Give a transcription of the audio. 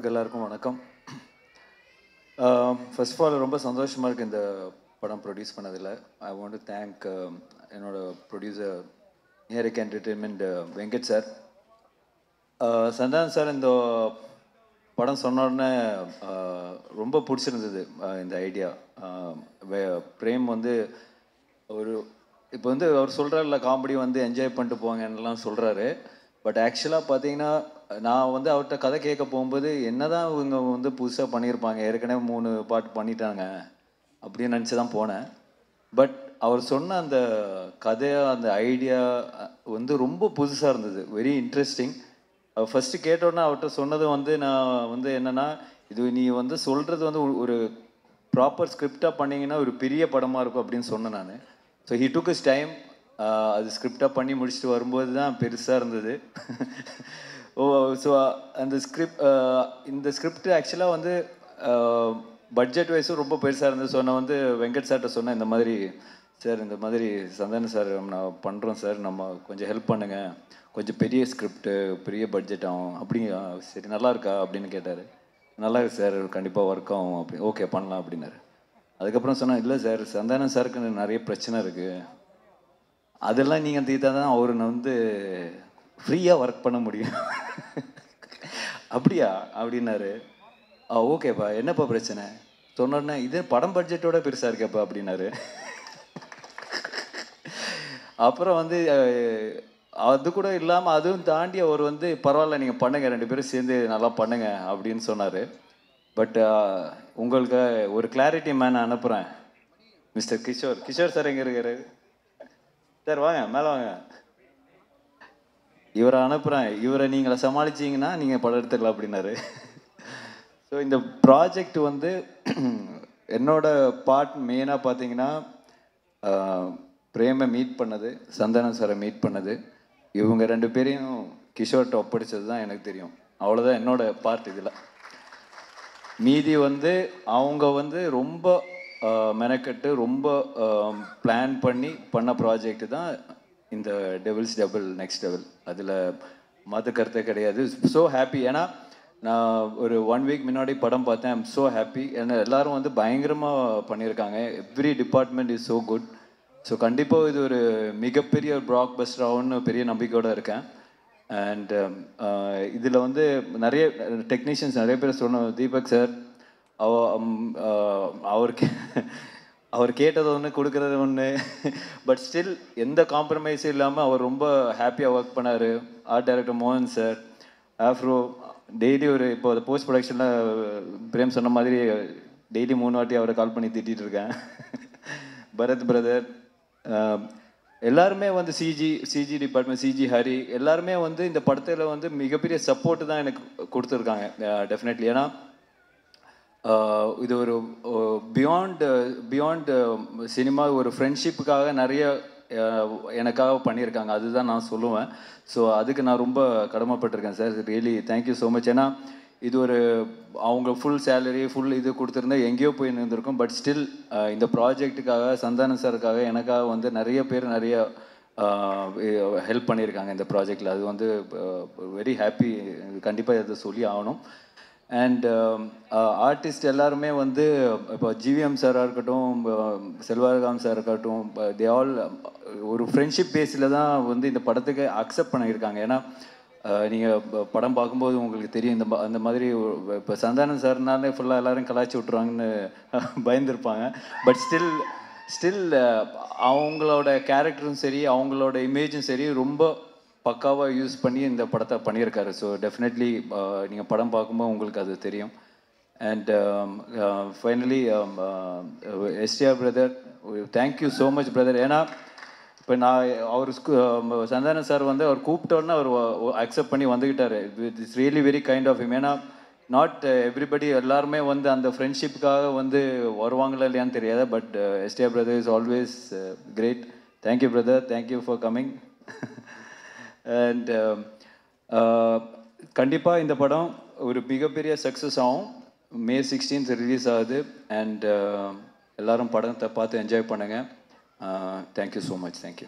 எல்லாருக்கும் வணக்கம். First of all ரொம்ப சந்தோஷமாக இருக்குது இந்த படம் ப்ரொடியூஸ் பண்ணதில். ஐ வாண்ட் டு தேங்க் என்னோட producer Eric entertainment Venkat sir. Santhanam sir இந்த படம் சொன்ன உடனே ரொம்ப பிடிச்சிருந்தது இந்த ஐடியா. பிரேம் வந்து ஒரு இப்போ வந்து அவர் சொல்கிறார்ல, காமெடி வந்து என்ஜாய் பண்ணிட்டு போங்கன்னெலாம் சொல்கிறாரு. பட் ஆக்சுவலாக பார்த்தீங்கன்னா, நான் வந்து அவர்கிட்ட கதை கேட்க போகும்போது என்னதான் இவங்க வந்து புதுசாக பண்ணியிருப்பாங்க, ஏற்கனவே 3 பாட்டு பண்ணிட்டாங்க அப்படின்னு நினச்சி தான் போனேன். பட் அவர் சொன்ன அந்த கதை, அந்த ஐடியா வந்து ரொம்ப புதுசாக இருந்தது, வெரி இன்ட்ரெஸ்டிங். ஃபஸ்ட்டு கேட்டோன்னே அவர்கிட்ட சொன்னது வந்து நான் வந்து என்னென்னா, இது நீ வந்து சொல்கிறது வந்து ஒரு ப்ராப்பர் ஸ்கிரிப்டாக பண்ணிங்கன்னா ஒரு பெரிய படமாக இருக்கும் அப்படின்னு சொன்னேன் நான். So he took is time. அது ஸ்கிரிப்டாக பண்ணி முடிச்சுட்டு வரும்போது தான் பெருசாக இருந்தது. ஸோ அந்த இந்த ஸ்கிரிப்ட் ஆக்சுவலாக வந்து பட்ஜெட் வைஸும் ரொம்ப பெருசாக இருந்தது. ஸோ நான் வந்து வெங்கட் சார்கிட்ட சொன்னேன், இந்த மாதிரி சார், இந்த மாதிரி சந்தானம் சார் நான் பண்ணுறோம் சார், நம்ம கொஞ்சம் ஹெல்ப் பண்ணுங்கள், கொஞ்சம் பெரிய ஸ்கிரிப்டு, பெரிய பட்ஜெட் ஆகும் அப்படிங்க. சரி, நல்லா இருக்கா அப்படின்னு கேட்டார். நல்லா இருக்கு சார், கண்டிப்பாக ஒர்க் ஆகும் அப்படி, ஓகே பண்ணலாம் அப்படின்னாரு. அதுக்கப்புறம் சொன்னேன், இல்லை சார், சந்தானம் சாருக்கு நிறைய பிரச்சனை இருக்குது, அதெல்லாம் நீங்கள் தீர்த்தா தான் அவர் வந்து ஃப்ரீயாக ஒர்க் பண்ண முடியும். அப்படியா அப்படின்னாரு. ஓகேப்பா, என்னப்பா பிரச்சனை சொன்னோன்னே, இது படம் பட்ஜெட்டோட பெருசாக இருக்கேப்பா அப்படின்னாரு. அப்புறம் வந்து அது கூட இல்லாமல் அதுவும் தாண்டி அவர் வந்து பரவாயில்ல, நீங்கள் பண்ணுங்கள், 2 பேரும் சேர்ந்து நல்லா பண்ணுங்க அப்படின்னு சொன்னார். பட் உங்களுக்கு ஒரு கிளாரிட்டி மேன் அனுப்புகிறேன், மிஸ்டர் கிஷோர். கிஷோர் சார் எங்கே இருக்காரு சார்? வாங்க மேலே வாங்க. இவரை அனுப்புகிறேன், இவரை நீங்களை சமாளிச்சிங்கன்னா நீங்கள் படம் எடுத்துக்கலாம் அப்படின்னாரு. ஸோ இந்த ப்ராஜெக்ட் வந்து என்னோட பார்ட் மெயினாக பார்த்தீங்கன்னா, பிரேமை மீட் பண்ணது, சந்தானம் சாரை மீட் பண்ணது, இவங்க 2 பேரையும் கிஷோர்கிட்ட ஒப்படைச்சது தான் எனக்கு தெரியும். அவ்வளோதான் என்னோட பார்ட் இதில். மீதி வந்து அவங்க வந்து ரொம்ப மெனக்கட்டு ரொம்ப பிளான் பண்ணி பண்ண ப்ராஜெக்ட் தான் இந்த டெவில்ஸ் டபுள் நெக்ஸ்ட் லெவல். அதில் மற்ற கருத்தே கிடையாது. So happy. ஏன்னா நான் ஒரு 1 வீக் முன்னாடி படம் பார்த்தேன். I'm so happy. ஏன்னா எல்லோரும் வந்து பயங்கரமாக பண்ணியிருக்காங்க. Every department is so good. So கண்டிப்பாக இது ஒரு மிகப்பெரிய ஒரு ப்ளாக் பஸ்டர் ஆகும்னு பெரிய நம்பிக்கையோடு இருக்கேன். அண்ட் இதில் வந்து நிறைய டெக்னீஷியன்ஸ் நிறைய பேர் சொன்னோம். தீபக் சார் அவர் கேட்டது ஒன்று, கொடுக்குறது ஒன்று. பட் ஸ்டில் எந்த காம்ப்ரமைஸும் இல்லாமல் அவர் ரொம்ப ஹாப்பியாக ஒர்க் பண்ணார். ஆர்ட் டைரக்டர் மோகன் சார், ஆஃப்ரோ டெய்லி ஒரு இப்போ போஸ்ட் ப்ரொடக்ஷனில் பிரேம் சொன்ன மாதிரி டெய்லி 3 வாட்டி அவரை கால் பண்ணி திட்டிகிட்டு இருக்கேன். பரத் பிரதர், எல்லாருமே வந்து சிஜி டிபார்ட்மெண்ட், சிஜி ஹரி, எல்லாருமே வந்து இந்த படத்தில் வந்து மிகப்பெரிய சப்போர்ட்டு தான் எனக்கு கொடுத்துருக்காங்க. டெஃபினெட்லி. ஏன்னா இது ஒரு பியாண்ட் சினிமா, ஒரு ஃப்ரெண்ட்ஷிப்புக்காக நிறைய எனக்காக பண்ணியிருக்காங்க, அதுதான் நான் சொல்லுவேன். ஸோ அதுக்கு நான் ரொம்ப கடமைப்பட்டிருக்கேன் sir. Really thank you so much. ஏன்னா இது ஒரு அவங்க ஃபுல் சேலரி ஃபுல் இது கொடுத்துருந்தா எங்கேயோ போய் இருந்திருக்கும். பட் ஸ்டில் இந்த ப்ராஜெக்ட்டுக்காக, சந்தானம் சாருக்காக, எனக்காக வந்து நிறைய பேர் நிறைய ஹெல்ப் பண்ணியிருக்காங்க இந்த ப்ராஜெக்டில். அது வந்து வெரி ஹாப்பி. கண்டிப்பாக இதை சொல்லி ஆகணும். அண்ட் ஆர்டிஸ்ட் எல்லாருமே வந்து இப்போ ஜிவிஎம் சாராக இருக்கட்டும், செல்வராகவன் சார் இருக்கட்டும், தே ஆல் ஒரு ஃப்ரெண்ட்ஷிப் பேஸில் தான் வந்து இந்த படத்துக்கு அக்செப்ட் பண்ணியிருக்காங்க. ஏன்னா நீங்கள் படம் பார்க்கும்போது உங்களுக்கு தெரியும், அந்த மாதிரி இப்போ சந்தானம் சார்னாலே ஃபுல்லாக எல்லோரும் கலாய்ச்சி விட்ருவாங்கன்னு பயந்துருப்பாங்க. பட் ஸ்டில் அவங்களோட கேரக்டரும் சரி, அவங்களோட இமேஜும் சரி, ரொம்ப பக்காவாக யூஸ் பண்ணி இந்த படத்தை பண்ணியிருக்காரு. ஸோ டெஃபினெட்லி நீங்கள் படம் பார்க்கும்போது உங்களுக்கு அது தெரியும். And finally STR brother, thank you so much brother. ஏன்னா இப்போ நான் அவர் சந்தானம் சார் வந்து அவர் கூப்பிட்டோன்னே அவர் அக்செப்ட் பண்ணி வந்துக்கிட்டார். It's really very kind of him. ஏன்னா நாட் எவ்ரிபடி எல்லாருமே வந்து அந்த ஃப்ரெண்ட்ஷிப்புக்காக வந்து வருவாங்களா இல்லையான்னு தெரியாது. But STR brother is always great. Thank you brother, thank you for coming. And கண்டிப்பாக இந்த படம் ஒரு மிகப்பெரிய சக்ஸஸ் ஆகும். May 16th ரிலீஸ் ஆகுது. அண்ட் எல்லோரும் படத்தை பார்த்து என்ஜாய் பண்ணுங்கள். Thank you so much. தேங்க்யூ.